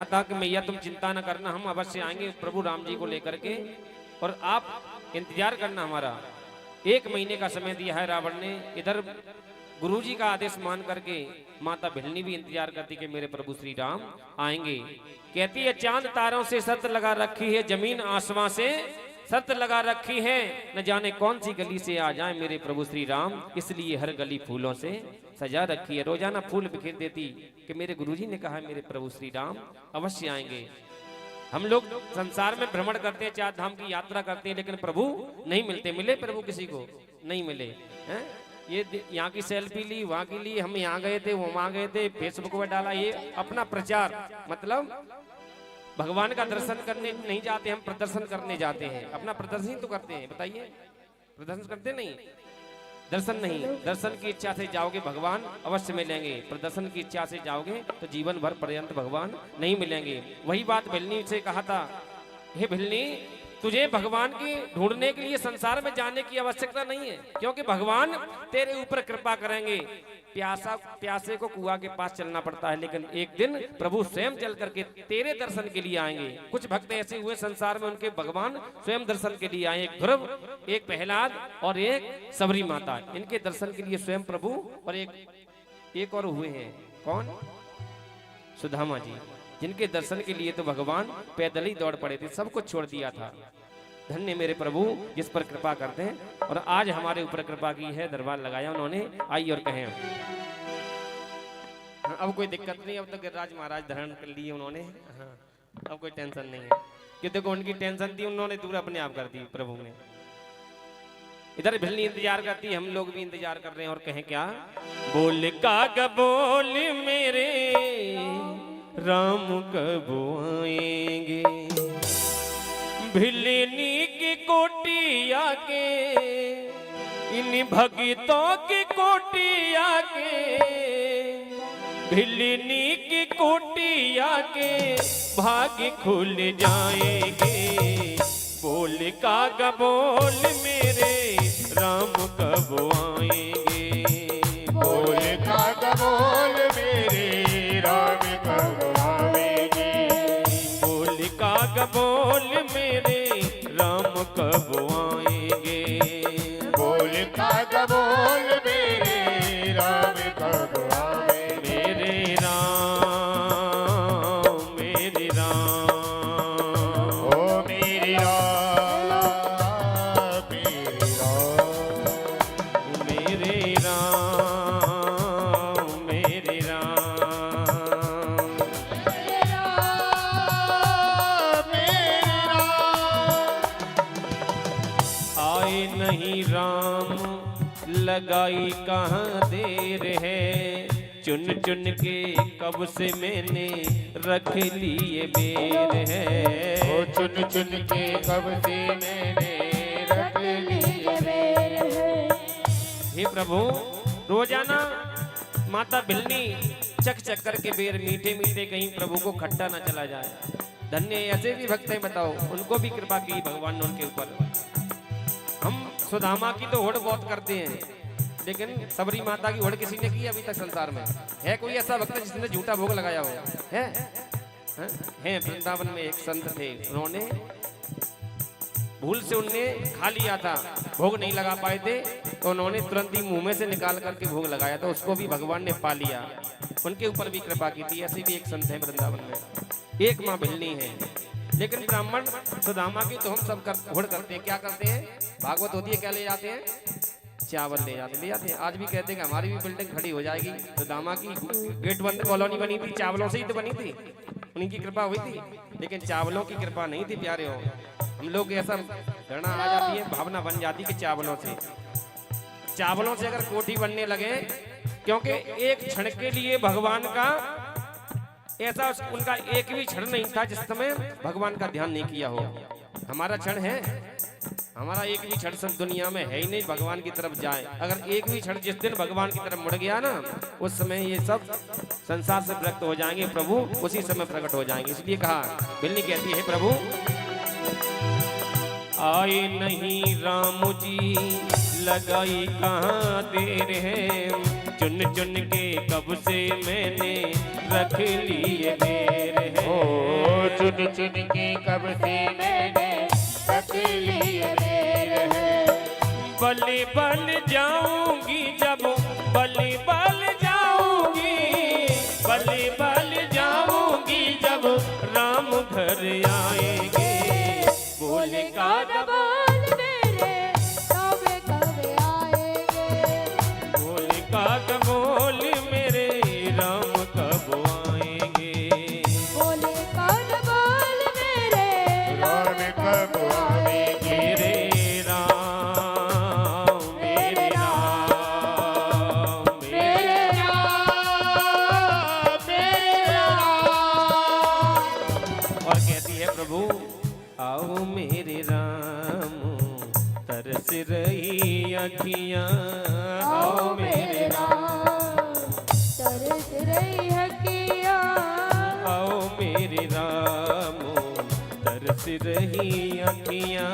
था कि मैया तुम चिंता न करना, हम अवश्य आएंगे प्रभु राम जी को लेकर के, और आप इंतजार करना हमारा। 1 महीने का समय दिया है रावण ने। इधर गुरुजी का आदेश मान करके माता भिलनी भी इंतजार करती कि मेरे प्रभु श्री राम आएंगे। कहती है चांद तारों से शर्त लगा रखी है, जमीन आसमां से शर्त लगा रखी है, न जाने कौन सी गली से आ जाए मेरे प्रभु श्री राम, इसलिए हर गली फूलों से सजा रखी है। रोजाना फूल बिखेर देती कि मेरे गुरुजी ने कहा मेरे प्रभु श्री राम अवश्य आएंगे। हम लोग संसार में भ्रमण करते हैं, 4 धाम की यात्रा करते हैं, लेकिन प्रभु नहीं मिलते। मिले प्रभु किसी को? नहीं मिले हैं। ये यहाँ की सेल्फी ली, वहां की ली, हम यहाँ गए थे, वहां गए थे, फेसबुक पर डाला, ये अपना प्रचार। मतलब भगवान का दर्शन करने नहीं जाते, हम प्रदर्शन करने जाते हैं। अपना प्रदर्शन ही तो करते हैं, बताइए, प्रदर्शन करते नहीं, दर्शन नहीं। दर्शन की इच्छा से जाओगे भगवान अवश्य मिलेंगे, प्रदर्शन की इच्छा से जाओगे तो जीवन भर पर्यंत भगवान नहीं मिलेंगे। वही बात भिलनी से कहा था, हे भिलनी तुझे भगवान की ढूंढने के लिए संसार में जाने की आवश्यकता नहीं है, क्योंकि भगवान तेरे ऊपर कृपा करेंगे। प्यासे को कुआं के पास चलना पड़ता है, लेकिन एक दिन प्रभु स्वयं चल करके तेरे दर्शन के लिए आएंगे। कुछ भक्त ऐसे हुए संसार में, उनके भगवान स्वयं दर्शन के लिए आए। एक ध्रुव, एक प्रहलाद और एक सबरी माता, इनके दर्शन के लिए स्वयं प्रभु, और एक और हुए हैं, कौन? सुदामा जी, जिनके दर्शन के लिए तो भगवान पैदल ही दौड़ पड़े थे, सब कुछ छोड़ दिया था। धन्य मेरे प्रभु जिस पर कृपा करते हैं, और आज हमारे ऊपर कृपा की है, दरबार लगाया उन्होंने। आई और कहें अब कोई दिक्कत नहीं, अब तो गिरिराज महाराज धारण कर लिए उन्होंने। हाँ, अब कोई टेंशन नहीं है, कि देखो उनकी टेंशन थी, उन्होंने दूर अपने आप कर दी प्रभु ने। इधर भिलनी इंतजार करती, हम लोग भी इंतजार कर रहे हैं। और कहें क्या? बोल काग बोल मेरे राम कब आएंगे, भिलनी की कोटिया के, इन भगतों की कोटिया के, भिलनी की कोटिया के भाग खुल जाएंगे। बोल कागा बोल मेरे राम कब आएंगे, बोल कागा बोल मेरे राम कब आएंगे, बोल कागा बोल मेरे राम कब आएंगे, बोल कागा बोल मेरे राम कब आएंगे, मेरे राम, मेरे राम, ओ मेरे राम, मेरे राम, मेरे राम, मेरे राम, आए नहीं राम लगाई कहाँ देर है, चुन चुन के कब से मैंने रख लिए बेर है, ओ चुन चुन के कब से मैंने रख लिए बेर है। हे प्रभु रोजाना माता भिलनी चक चक करके बेर मीठे मीठे, कहीं प्रभु को खट्टा ना चला जाए। धन्य ऐसे भी भक्त हैं, बताओ, उनको भी कृपा की भगवान ने उनके ऊपर। हम सुदामा की तो होड़ बहुत करते हैं, लेकिन सबरी माता की होड़ किसी ने की अभी तक संसार में? है कोई ऐसा भक्त जिसने झूठा भोग लगाया हो? है वृंदावन में एक संत थे, उन्होंने भूल से उनने खा लिया था, भोग नहीं लगा पाए थे, तो उन्होंने तुरंत ही मुंह में से निकाल करके भोग लगाया, तो उसको भी भगवान ने पा लिया, उनके ऊपर भी कृपा की थी। ऐसे भी एक संत है वृंदावन में, एक माँ भिलनी है। लेकिन ब्राह्मण सुदामा की तो हम सब होड़ करते हैं। क्या करते हैं? भागवत होती है, क्या ले जाते हैं? चावल ले जाते हैं। आज भी कहते हैं कि हमारी भी बिल्डिंग खड़ी हो जाएगी। सुदामा की गेट बंद कॉलोनी बनी थी, चावलों से ही तो बनी थी, उनकी कृपा हुई थी, लेकिन चावलों की कृपा नहीं थी प्यारे हो। हम लोग ऐसा धारणा आ जाती है, भावना बन जाती कि चावलों से अगर कोठी बनने लगे, क्योंकि एक क्षण के लिए भगवान का ऐसा, उनका एक भी क्षण नहीं था जिस समय भगवान का ध्यान नहीं किया हो। हमारा क्षण है, हमारा एक भी क्षण सब दुनिया में है ही नहीं भगवान की तरफ जाए। अगर एक भी क्षण जिस दिन भगवान की तरफ मुड़ गया ना, उस समय ये सब संसार से विरक्त हो जाएंगे, प्रभु उसी समय प्रकट हो जाएंगे। इसलिए कहा, भिलनी कहती है प्रभु आए नहीं राम जी लगाई कहाँ देर है, चुन चुन के कब से मैंने रख लिए बेर है। ओ चुन चुन के कब से मैंने रख लिए बेर है। बलि बल जाऊंगी जब, बलि बल जाऊंगी, बलि बल जाऊंगी जब राम घर आएंगे। बोले का बोल मेरे कब कब आएंगे। बोले का बोल मेरे राम कब आएंगे। बोले कौन बोल मेरे राम कब आएंगे। मेरे राम, मेरे राम, मेरे और कहती है प्रभु आओ मेरे राम, तरस रही अखियां। आओ मेरे राम, तरस रही हकिया। आओ मेरे राम, तरस रही अखियां।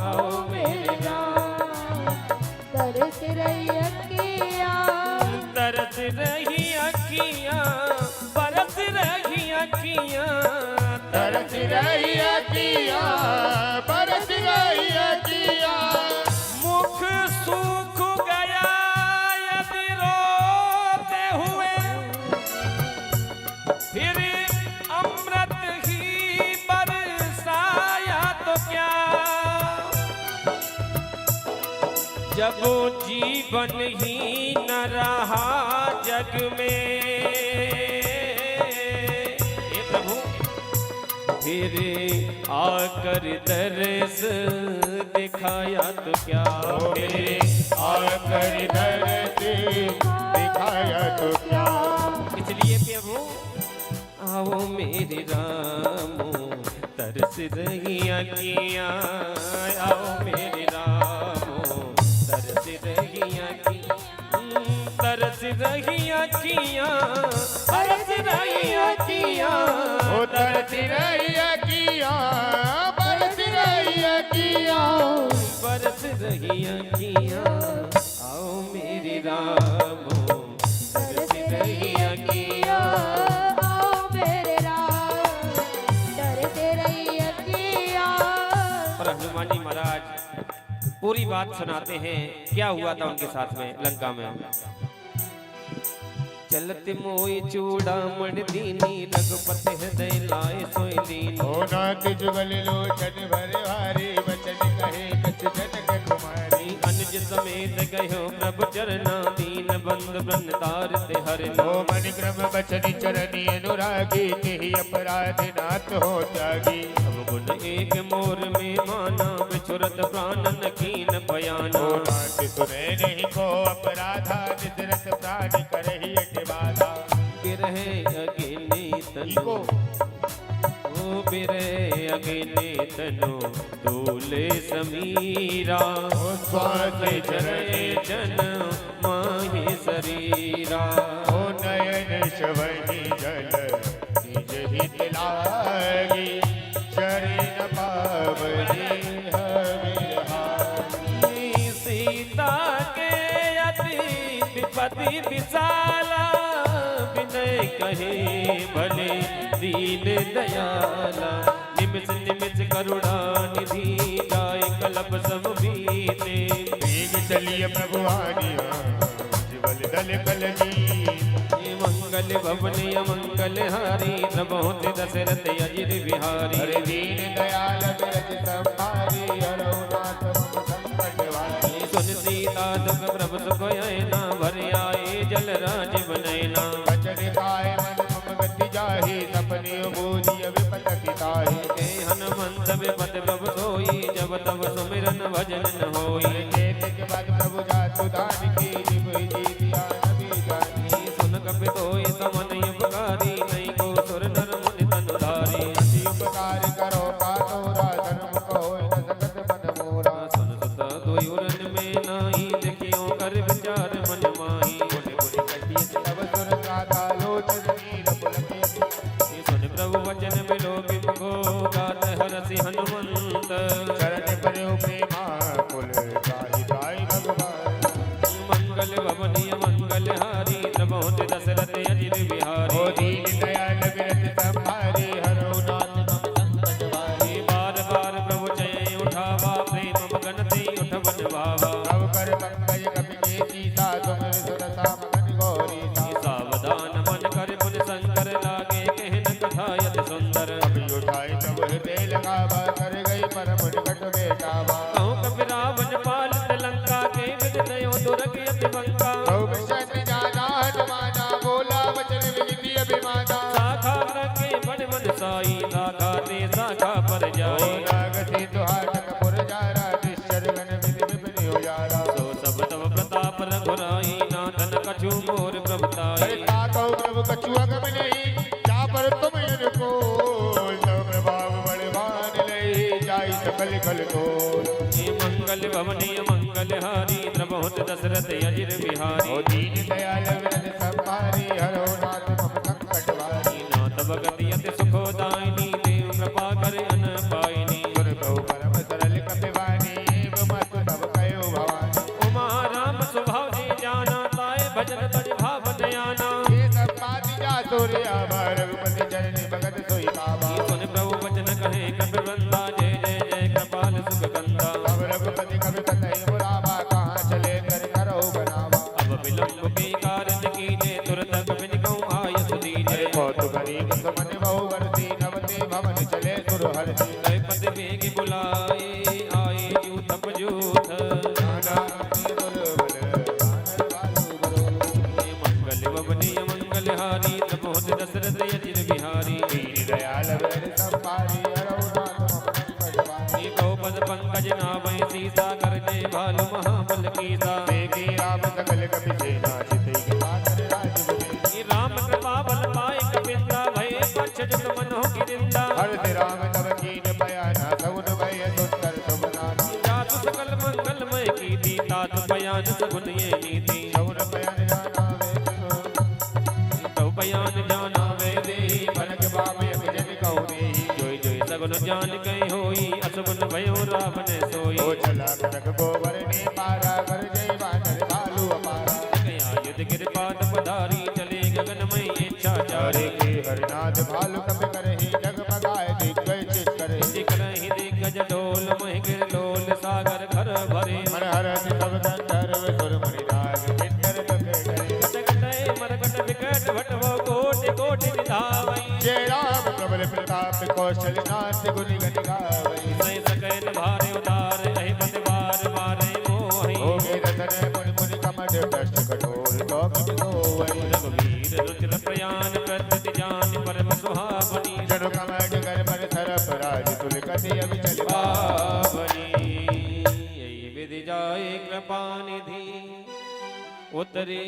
आओ मेरे राम, तरस रही हकिया। तरस रही अखियां, बरस रही अखियां। तरस रही अखियाँ, बरस रही अखियाँ। मुख सूख गया यदि रोते हुए, फिर अमृत ही बरसाया तो क्या। जब जीवन ही न रहा जग में, हे प्रभु फिर आकर दरस दिखाया तो क्या। फिर आकर दर्द दिखाया तो क्या। इसलिए प्रभु आओ मेरे राम, तरस रही अखियां। आओ मेरे राम, तरस रही अखियां, तरस रही अखियां, तरस रही अखियां। ओ तरस रही अखियाँ, बरस रही अखियाँ। बरस रही अखियां। आओ मेरे राम, तरस रही अखियां। आओ मेरे राम, तरस रही हकिया। और हनुमान जी महाराज पूरी बात सुनाते हैं क्या हुआ था उनके साथ में लंका में। चलते मोई चूड़ामण दीनी, रघुपति हृदय लाए सोई दीनी। ओ नाथ जुगल लोचन भरे भारी, वचन कहे कछ जनक कुमारी। अनुज समेत गयो प्रभु चरना, दीन बंधु ब्रह्म तारते हरना। ओ मन क्रम बचन चरनी अनुरागी, तेहि अपराध नाथ हो त्यागी। अब गुण एक मोर में माना, बिछुरत प्राणन कीन बयाना। ओ नाथ सुने नहीं को अपराधा, निजरत प्राण करहि अटिबाधा। बिरहे अगिने तनु, ओ बिरहे अगिने तनु, दूले समीरा। ओ स्वास जरे जन माहि शरीरा। ओ नयन शवनि जल निज हित लागी। शरण पावनी हविहारी। सीता के अति विपति विशाला, विनय कहे भले दीन दयाला। निमिष निमिष करुणा निधि, जाय कलप सब बीते। वेग चलिए प्रभु आनिया, जीवल दल कल जी। ये मंगल भवन अमंगल हारी, बहुत दशरथ अजिर बिहारी। हरे दीन दयाल विरज संहारी, हरौ नाथ मम संकट वारी। सुन सीता दुख प्रभु सुख ना, भर आए जल राज बनैना। बचन पाए मन मम गति जाहि, सपने बोधिय विपत पिताहि। के हनुमंत विपत प्रभु सोई, जब तब सुमिरन भजन न होई। चेत के बाद प्रभु जातु दान की, जिब जीतिया नबी जानी। सुन कपितोई समन उपकारी, नहीं को सुर नर मुनि तनुधारी। अति उपकार करो पातोरा, धर्म को न सकत मन मोरा। सुन सुत दुई उरन में नाही, देखियो कर विचार मन माही। पुनि पुनि कहिए तब सुर गाथा, लोचन नीर पुलकित। सुन प्रभु वचन बिलो बिमगो, गात हरसि हनुमंत। चरण पर्यो प्रेमा कुल गाहि गाहि भगवान। मंगल भवनीय मंगल हारी, बहुत दशरथ अजिर बिहारी। ओ दीन दयाल विरत संहारी, अति सुंदर। कभी उठाई तब हृदय लगावा, कर गई परम निकट बेटावा। कहूँ कभी रावण पालित लंका, के विदित यो दुर्ग अति बंका। कहु विषय जाना हनुमाना, बोला वचन विधि अभिमाना। शाखा के बड़ मन साई, शाखा ते शाखा पर जाई। नागति तुहाटक पुर जारा, निश्चर गण विधि विपिन उजारा। सो सब तव प्रताप रघुराई, नाथन कछु मोर प्रभुताई। अरे कहु प्रभु कछु अगम नहीं, जा पर तुम इनको। तव प्रभाव बलवान लई, जाई सकल कल तोल। ये मंगल भवनीय मंगल हारी, द्रवहुत दशरथ अजिर बिहारी। ओ दीन दयाल विरद संभारी, हरो नाथ मम संकट वारी। नाथ भगति अति सुखोदायिनी, देव कृपा करे अन पायिनी। सुर बहु परम सरल कपिवानी, मत तब कयो भवानी। उमा राम स्वभाव जी जाना, ताए भजन तज भावन आना। ये सब पाति जा सूर्या, रघुपति चरण भगत सोई पावा। सुन प्रभु वचन कहे कपि वृंदा, जय जय जय कृपाल सुख कंदा। अब रघुपति कवि कतई बुलावा, कहाँ चले कर करो बनावा। अब विलंब के कारण कीजे, तुरत कपिन कहूँ आय सुदीजे। बहुत गरीब सुमन बहु वर्षी, नवते भवन चले सुर हर्षि। गए पद वेग बुलाए, आए जूथप जूथ। नाना मुनि दुर्बल, वानर बालु बरो। ये मंगल भवनीय मंगल हारी, प्रबोध दशरथ अजिर बिहारी। दीन दयाल विरद संभारी, हरो नाथ मम संकट वारी। ये गौपद पंकज नाभय सीसा, कर जय भालु महाबल कीसा। देखी राम सकल कपि सेना, चितई के पातर राजगुणी। ये राम कृपा बल पाए कपिंदा, भय पक्ष जुग मनो गिरिंदा। हरषि राम तब कीन बयाना, सउन भय सुंदर सुमनाना। जातु सकल मंगलमय कीर्ति, तातु बयान सगुन ये नीति। सउन बयान जाना वेद, तव बयान जाना वे देहि, भनक बामे भजन कहु देहि। जोई जोई सगुन जान कहि होई, असगुन भयो रावण सोई। ओ चला कनक गोबर ने पारा, कर जय वानर भालु अपारा। गया युध गिरपाद पधारी, चले गगनमय इच्छा चारे चारे। के हरनाथ भालु कपि करहि, जगमगाए दिग्गज चित करहि। दिखरहि दिग्गज ढोल, महि गिर लोल, सागर घर भरे। मन हरषि सब गंधर्व, सुर मुनि नाग, किन्नर तपे डरे। कटकटय मरकट विकट भटवो, कोटि कोटि निधावै। जय राम प्रबल प्रताप, कौशलनाथ गुनि गनि गावै। सै सकैन भारे उतार, अहि पति बार मारे मोहि। हो गे रतन मुनि मुनि कमठ, दष्ट कठोर तो मिट सोवै। रघुवीर रुचिर प्रयाण, प्रकृति जान परम सुहावनी। जनु कमठ कर पर सरफ, राज तुल कति अविचल पावनी। यही विधि जाए कृपा निधि, उतरे